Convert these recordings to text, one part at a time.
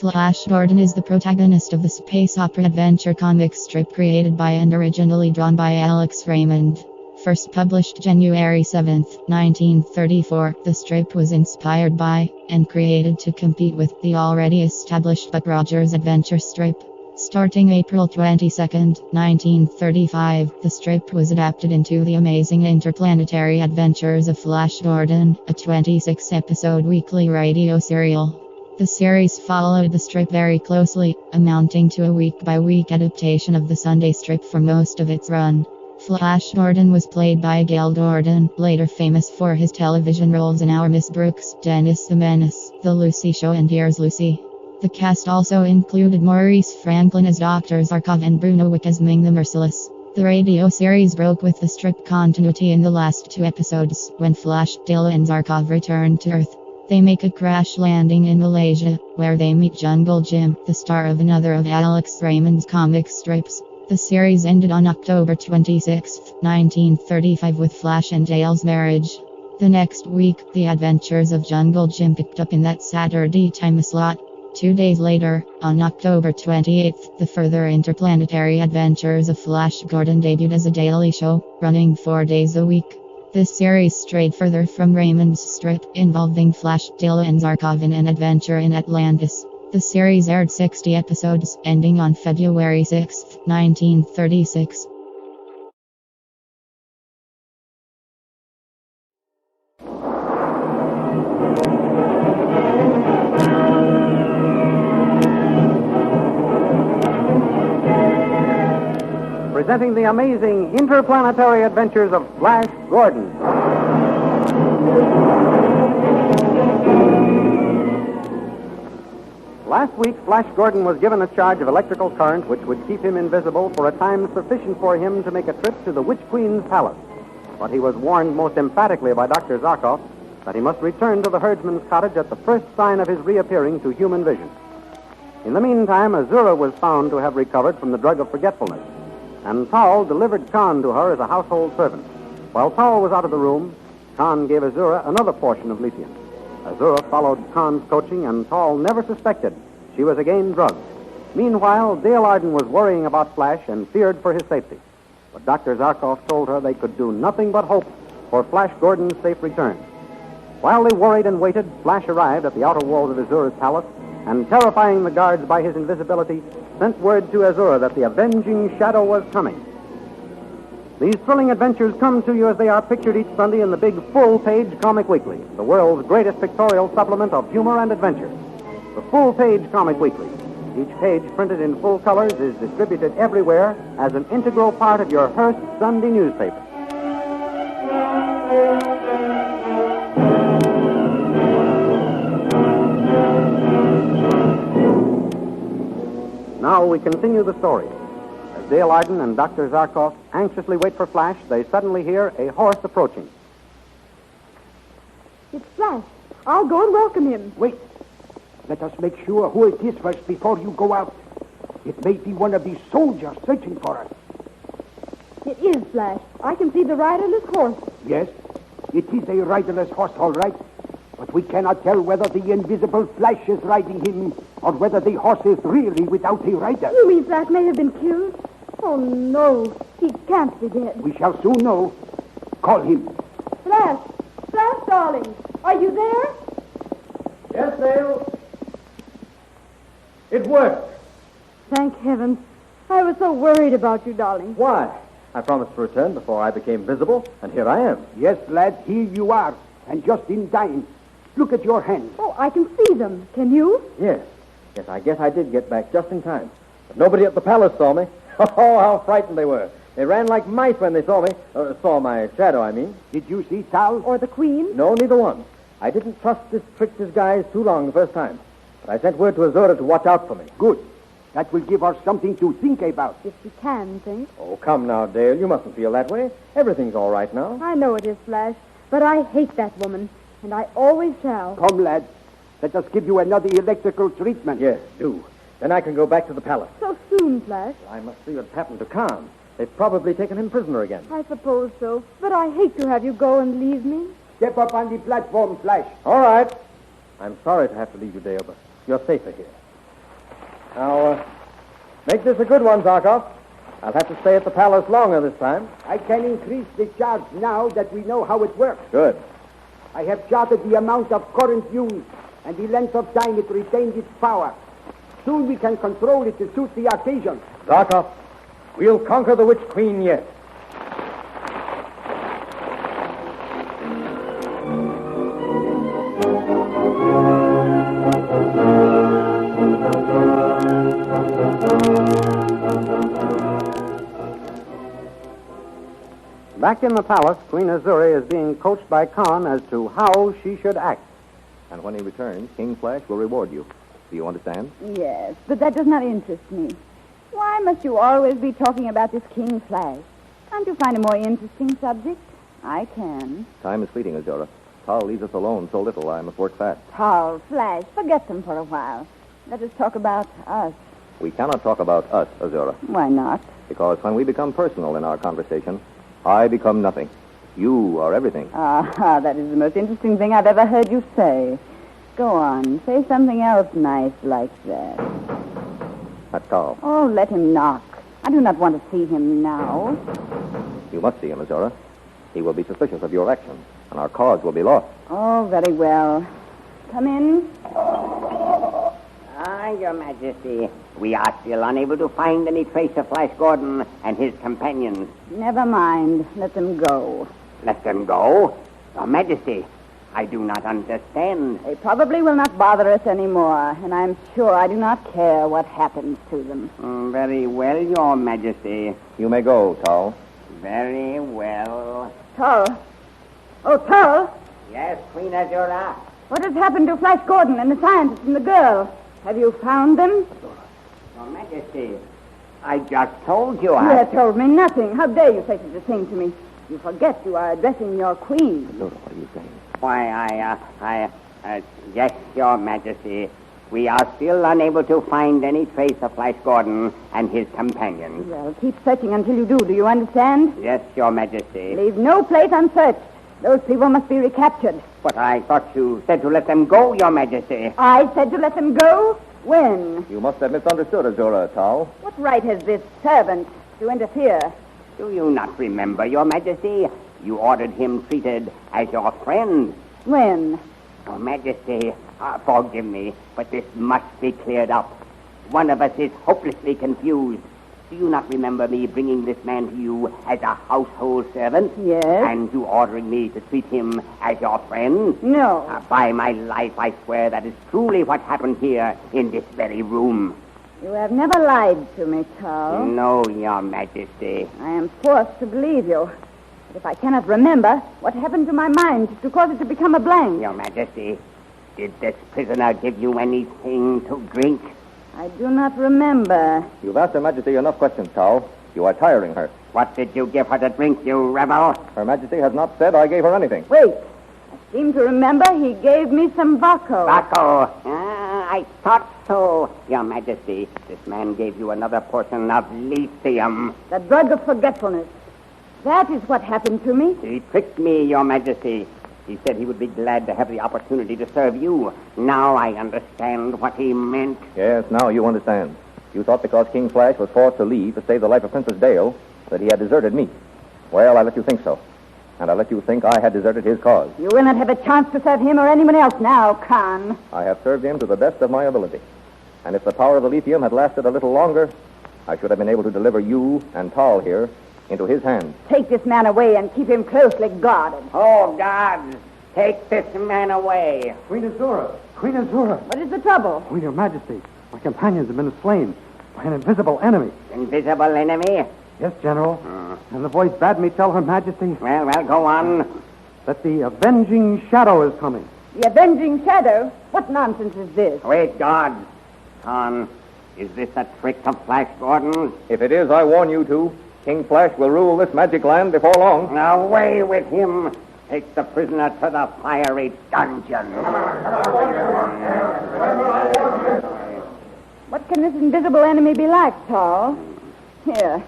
Flash Gordon is the protagonist of the space opera adventure comic strip created by and originally drawn by Alex Raymond. First published January 7, 1934, the strip was inspired by and created to compete with the already established Buck Rogers adventure strip. Starting April 22, 1935, the strip was adapted into The Amazing Interplanetary Adventures of Flash Gordon, a 26-episode weekly radio serial. The series followed the strip very closely, amounting to a week-by-week adaptation of the Sunday strip for most of its run. Flash Gordon was played by Gale Gordon, later famous for his television roles in Our Miss Brooks, Dennis the Menace, The Lucy Show and Here's Lucy. The cast also included Maurice Franklin as Dr. Zarkov and Bruno Wick as Ming the Merciless. The radio series broke with the strip continuity in the last 2 episodes, when Flash, Dale and Zarkov returned to Earth. They make a crash landing in Malaysia, where they meet Jungle Jim, the star of another of Alex Raymond's comic strips. The series ended on October 26, 1935 with Flash and Dale's marriage. The next week, the adventures of Jungle Jim picked up in that Saturday time slot. 2 days later, on October 28, the further interplanetary adventures of Flash Gordon debuted as a daily show, running 4 days a week. This series strayed further from Raymond's strip, involving Flash, Dale and Zarkov in an adventure in Atlantis. The series aired 60 episodes, ending on February 6, 1936. Presenting the amazing interplanetary adventures of Flash Gordon. Last week, Flash Gordon was given a charge of electrical current which would keep him invisible for a time sufficient for him to make a trip to the Witch Queen's palace. But he was warned most emphatically by Dr. Zarkov that he must return to the herdsman's cottage at the first sign of his reappearing to human vision. In the meantime, Azura was found to have recovered from the drug of forgetfulness, and Tall delivered Khan to her as a household servant. While Tall was out of the room, Khan gave Azura another portion of lithium. Azura followed Khan's coaching, and Tall never suspected she was again drugged. Meanwhile, Dale Arden was worrying about Flash and feared for his safety. But Dr. Zarkov told her they could do nothing but hope for Flash Gordon's safe return. While they worried and waited, Flash arrived at the outer walls of Azura's palace, and terrifying the guards by his invisibility, sent word to Azura that the avenging shadow was coming. These thrilling adventures come to you as they are pictured each Sunday in the big full-page Comic Weekly, the world's greatest pictorial supplement of humor and adventure. The full-page Comic Weekly, each page printed in full colors, is distributed everywhere as an integral part of your Hearst Sunday newspaper. Now we continue the story. As Dale Arden and Dr. Zarkov anxiously wait for Flash, they suddenly hear a horse approaching. It's Flash. I'll go and welcome him. Wait. Let us make sure who it is first before you go out. It may be one of these soldiers searching for us. It is Flash. I can see the riderless horse. Yes, it is a riderless horse, all right. But we cannot tell whether the invisible Flash is riding him or whether the horse is really without a rider. You mean Flash may have been killed? Oh, no. He can't be dead. We shall soon know. Call him. Flash! Flash, darling! Are you there? Yes, Dale. It worked. Thank heaven. I was so worried about you, darling. Why? I promised to return before I became visible, and here I am. Yes, lad, here you are, and just in time. Look at your hands. Oh, I can see them. Can you? Yes, I guess I did get back just in time. But nobody at the palace saw me. Oh, how frightened they were. They ran like mice when they saw me. Saw my shadow, I mean. Did you see Tal? Or the Queen? No, neither one. I didn't trust this trick disguise too long the first time. But I sent word to Azura to watch out for me. Good. That will give us something to think about. If she can think. Oh, come now, Dale. You mustn't feel that way. Everything's all right now. I know it is, Flash. But I hate that woman. And I always shall. Come, lad. Let us give you another electrical treatment. Yes, do. Then I can go back to the palace. So soon, Flash? I must see what's happened to Khan. They've probably taken him prisoner again. I suppose so. But I hate to have you go and leave me. Step up on the platform, Flash. All right. I'm sorry to have to leave you, Dale, but you're safer here. Now, make this a good one, Zarkov. I'll have to stay at the palace longer this time. I can increase the charge now that we know how it works. Good. I have charted the amount of current used and the length of time it retains its power. Soon we can control it to suit the occasion. Zarkov, we'll conquer the Witch Queen yet. Back in the palace, Queen Azuri is being coached by Khan as to how she should act. And when he returns, King Flash will reward you. Do you understand? Yes, but that does not interest me. Why must you always be talking about this King Flash? Can't you find a more interesting subject? I can. Time is fleeting, Azura. Tal leaves us alone so little I must work fast. Paul, Flash, forget them for a while. Let us talk about us. We cannot talk about us, Azura, Why not? because when we become personal in our conversation, I become nothing. You are everything. Ah, that is the most interesting thing I've ever heard you say. Go on, say something else nice like that. That's Tal. Oh, let him knock. I do not want to see him now. You must see him, Azura. He will be suspicious of your actions, and our cause will be lost. Oh, very well. Come in. Your Majesty, we are still unable to find any trace of Flash Gordon and his companions. Never mind. Let them go. Let them go? Your Majesty, I do not understand. They probably will not bother us anymore, and I'm sure I do not care what happens to them. Very well, Your Majesty. You may go, Tal. Very well. Tull. Oh, Tull. Yes, Queen Azura. What has happened to Flash Gordon and the scientist and the girl? Have you found them? Your Majesty, I just told you You have told me nothing. How dare you say such a thing to me? You forget you are addressing your queen. Azura, what are you saying? Why, yes, Your Majesty. We are still unable to find any trace of Flash Gordon and his companions. Well, keep searching until you do. Do you understand? Yes, Your Majesty. Leave no place unsearched. Those people must be recaptured. But I thought you said to let them go, Your Majesty. I said to let them go? When? You must have misunderstood, Azura, Tal. What right has this servant to interfere? Do you not remember, Your Majesty? You ordered him treated as your friend. When? Your Majesty, forgive me, but this must be cleared up. One of us is hopelessly confused. Do you not remember me bringing this man to you as a household servant? Yes. And you ordering me to treat him as your friend? No. By my life, I swear that is truly what happened here in this very room. You have never lied to me, Tull. No, Your Majesty. I am forced to believe you. But if I cannot remember, what happened to my mind to cause it to become a blank? Your Majesty, did this prisoner give you anything to drink? I do not remember. You've asked Her Majesty enough questions, Tal. You are tiring her. What did you give her to drink, you rebel? Her Majesty has not said I gave her anything. Wait. I seem to remember he gave me some Baco. Baco. I thought so, Your Majesty. This man gave you another portion of lithium. The drug of forgetfulness. That is what happened to me. He tricked me, Your Majesty. He said he would be glad to have the opportunity to serve you. Now I understand what he meant. Yes, now you understand. You thought because King Flash was forced to leave to save the life of Princess Dale that he had deserted me. Well, I let you think so. And I let you think I had deserted his cause. You will not have a chance to serve him or anyone else now, Khan. I have served him to the best of my ability. And if the power of the lithium had lasted a little longer, I should have been able to deliver you and Tal here into his hands. Take this man away and keep him closely guarded. Oh, God, take this man away. Queen Azura! Queen Azura! What is the trouble? Oh, Your Majesty, my companions have been slain by an invisible enemy. Invisible enemy? Yes, General. And the voice bade me tell Her Majesty Well, go on. that the avenging shadow is coming. The avenging shadow? What nonsense is this? Wait, God. Khan, is this a trick of Flash Gordon? If it is, I warn you to. King Flash will rule this magic land before long. Away with him. Take the prisoner to the fiery dungeon. What can this invisible enemy be like, Tall? Here,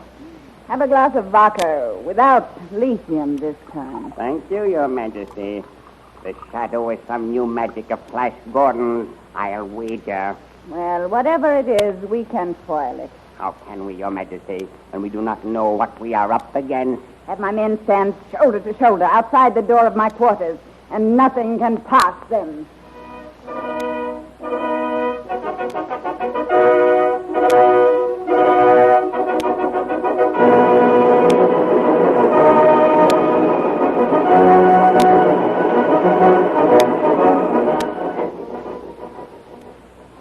have a glass of vodka without lithium this time. Thank you, Your Majesty. The shadow is some new magic of Flash Gordon's, I'll wager. Well, whatever it is, we can foil it. How can we, Your Majesty, when we do not know what we are up against? Have my men stand shoulder to shoulder outside the door of my quarters, and nothing can pass them.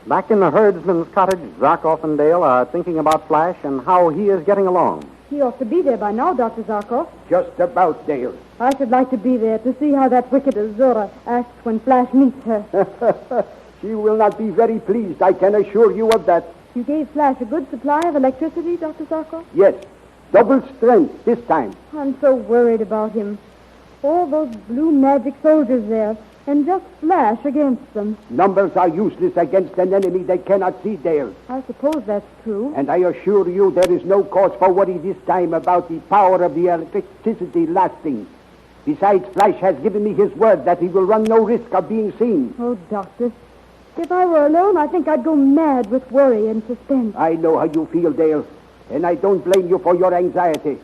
Back in the herdsman's cottage, Zarkov and Dale are thinking about Flash and how he is getting along. He ought to be there by now, Dr. Zarkov. Just about, Dale. I should like to be there to see how that wicked Azura acts when Flash meets her. She will not be very pleased, I can assure you of that. You gave Flash a good supply of electricity, Dr. Zarkov? Yes, double strength this time. I'm so worried about him. All those blue magic soldiers there, and just Flash against them. Numbers are useless against an enemy they cannot see, Dale. I suppose that's true. And I assure you there is no cause for worry this time about the power of the electricity lasting. Besides, Flash has given me his word that he will run no risk of being seen. Oh, Doctor, if I were alone, I think I'd go mad with worry and suspense. I know how you feel, Dale, and I don't blame you for your anxiety.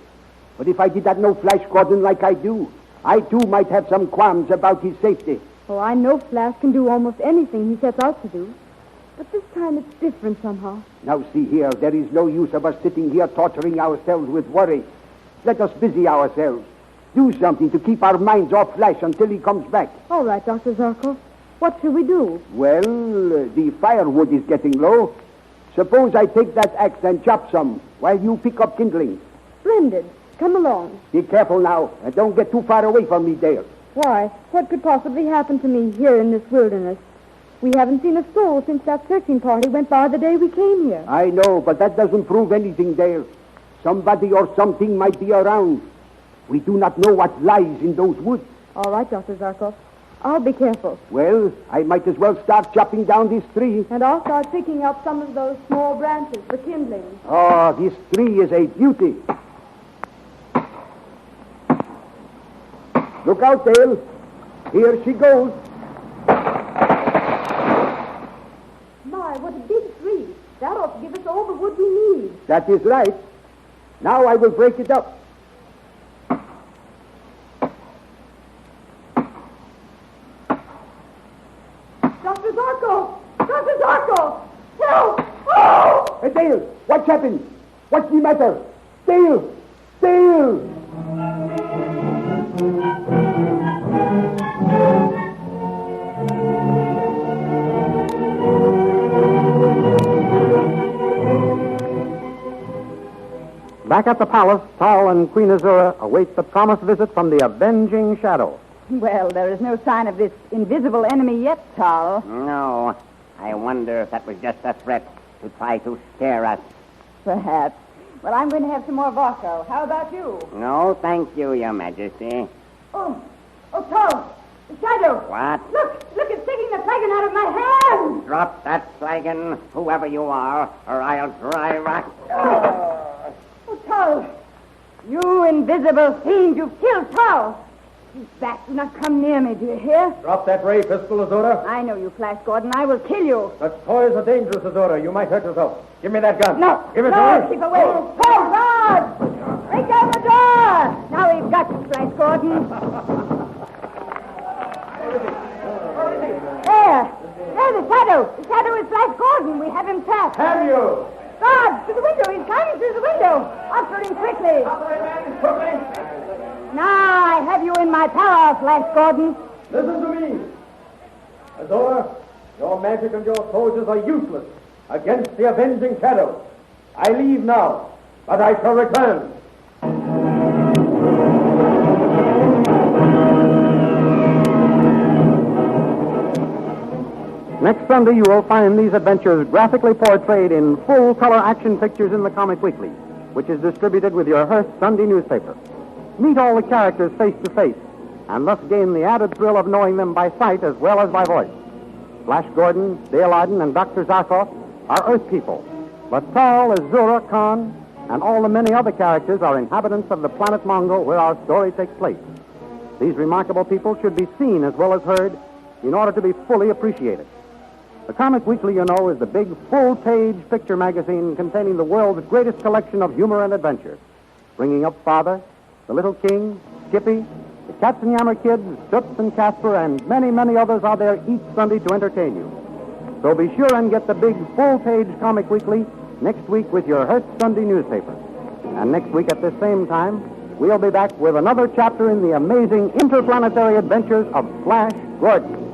But if I did not know Flash Gordon like I do, I too might have some qualms about his safety. Oh, I know Flash can do almost anything he sets out to do. But this time it's different somehow. Now, see here, there is no use of us sitting here torturing ourselves with worry. Let us busy ourselves. Do something to keep our minds off Flash until he comes back. All right, Dr. Zarkov. What shall we do? Well, the firewood is getting low. Suppose I take that axe and chop some while you pick up kindling. Splendid. Come along. Be careful now, and don't get too far away from me, Dale. Why? What could possibly happen to me here in this wilderness? We haven't seen a soul since that searching party went by the day we came here. I know, but that doesn't prove anything, Dale. Somebody or something might be around. We do not know what lies in those woods. All right, Dr. Zarkov. I'll be careful. Well, I might as well start chopping down this tree. And I'll start picking up some of those small branches for kindling. Oh, this tree is a beauty. Look out, Dale. Here she goes. My, what a big tree. That ought to give us all the wood we need. That is right. Now I will break it up. Dr. Zarkov! Dr. Zarkov! Help! Oh! Hey, Dale, what's happened? What's the matter? Dale! Dale! Back at the palace, Tal and Queen Azura await the promised visit from the avenging shadow. Well, there is no sign of this invisible enemy yet, Tal. No. I wonder if that was just a threat to try to scare us. Perhaps. Well, I'm going to have some more Varco. How about you? No, thank you, Your Majesty. Oh, Tal, the shadow. What? Look, it's taking the flagon out of my hand. Drop that flagon, whoever you are, or I'll dry rot. Oh, Tal, you invisible fiend, you've killed Tal. You bat, do not come near me, do you hear? Drop that ray pistol, Azura. I know you, Flash Gordon. I will kill you. Such toys are dangerous, Azura. You might hurt yourself. Give me that gun. No, Give it no, to me. keep away. Oh, God! Break down the door! Now we've got you, Flash Gordon. There, the shadow. The shadow is Flash Gordon. We have him trapped. Have you? God, through the window. He's climbing through the window. After him quickly. Now I have you in my power, Flash Gordon. Listen to me. Azura, your magic and your soldiers are useless against the avenging shadow. I leave now, but I shall return. Next Sunday, you will find these adventures graphically portrayed in full-color action pictures in the Comic Weekly, which is distributed with your Hearst Sunday newspaper. Meet all the characters face to face, and thus gain the added thrill of knowing them by sight as well as by voice. Flash Gordon, Dale Arden, and Dr. Zarkov are Earth people, but Tal, Azura, Khan, and all the many other characters are inhabitants of the planet Mongol where our story takes place. These remarkable people should be seen as well as heard in order to be fully appreciated. The Comic Weekly, you know, is the big full-page picture magazine containing the world's greatest collection of humor and adventure. Bringing up Father, the Little King, Skippy, the Katzenjammer Kids, Toots and Casper, and many, many others are there each Sunday to entertain you. So be sure and get the big full-page Comic Weekly next week with your Hearst Sunday newspaper. And next week at this same time, we'll be back with another chapter in the amazing interplanetary adventures of Flash Gordon.